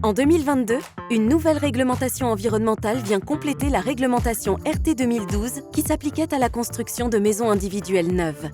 En 2022, une nouvelle réglementation environnementale vient compléter la réglementation RT 2012 qui s'appliquait à la construction de maisons individuelles neuves.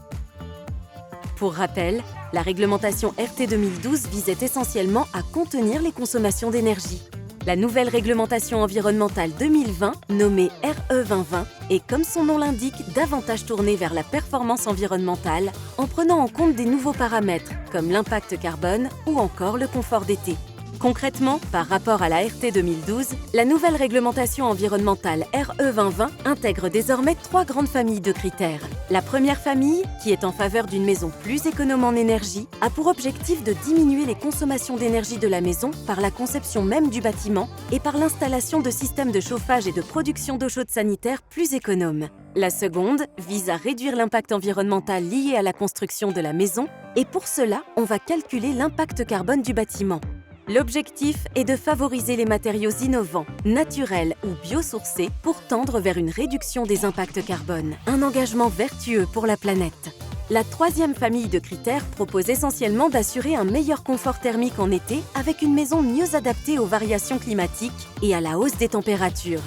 Pour rappel, la réglementation RT 2012 visait essentiellement à contenir les consommations d'énergie. La nouvelle réglementation environnementale 2020, nommée RE 2020, est, comme son nom l'indique, davantage tournée vers la performance environnementale en prenant en compte des nouveaux paramètres comme l'impact carbone ou encore le confort d'été. Concrètement, par rapport à la RT 2012, la nouvelle réglementation environnementale RE 2020 intègre désormais 3 grandes familles de critères. La première famille, qui est en faveur d'une maison plus économe en énergie, a pour objectif de diminuer les consommations d'énergie de la maison par la conception même du bâtiment et par l'installation de systèmes de chauffage et de production d'eau chaude sanitaire plus économes. La seconde vise à réduire l'impact environnemental lié à la construction de la maison et pour cela, on va calculer l'impact carbone du bâtiment. L'objectif est de favoriser les matériaux innovants, naturels ou biosourcés pour tendre vers une réduction des impacts carbone, un engagement vertueux pour la planète. La troisième famille de critères propose essentiellement d'assurer un meilleur confort thermique en été avec une maison mieux adaptée aux variations climatiques et à la hausse des températures.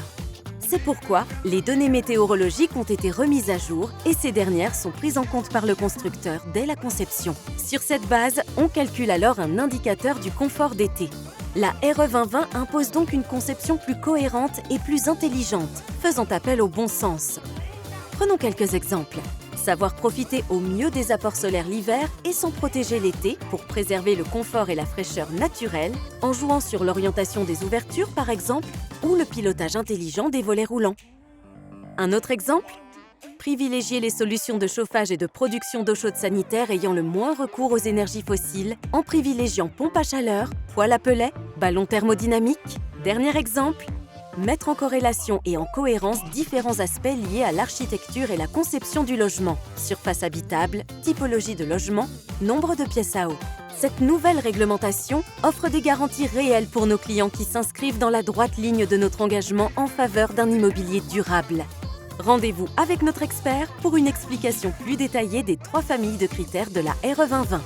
C'est pourquoi les données météorologiques ont été remises à jour et ces dernières sont prises en compte par le constructeur dès la conception. Sur cette base, on calcule alors un indicateur du confort d'été. La RE 2020 impose donc une conception plus cohérente et plus intelligente, faisant appel au bon sens. Prenons quelques exemples. Savoir profiter au mieux des apports solaires l'hiver et s'en protéger l'été pour préserver le confort et la fraîcheur naturelle, en jouant sur l'orientation des ouvertures par exemple, ou le pilotage intelligent des volets roulants. Un autre exemple ? Privilégier les solutions de chauffage et de production d'eau chaude sanitaire ayant le moins recours aux énergies fossiles en privilégiant pompe à chaleur, poêle à pellets, ballon thermodynamique. Dernier exemple ? Mettre en corrélation et en cohérence différents aspects liés à l'architecture et la conception du logement, surface habitable, typologie de logement, nombre de pièces à eau. Cette nouvelle réglementation offre des garanties réelles pour nos clients qui s'inscrivent dans la droite ligne de notre engagement en faveur d'un immobilier durable. Rendez-vous avec notre expert pour une explication plus détaillée des 3 familles de critères de la RE 2020.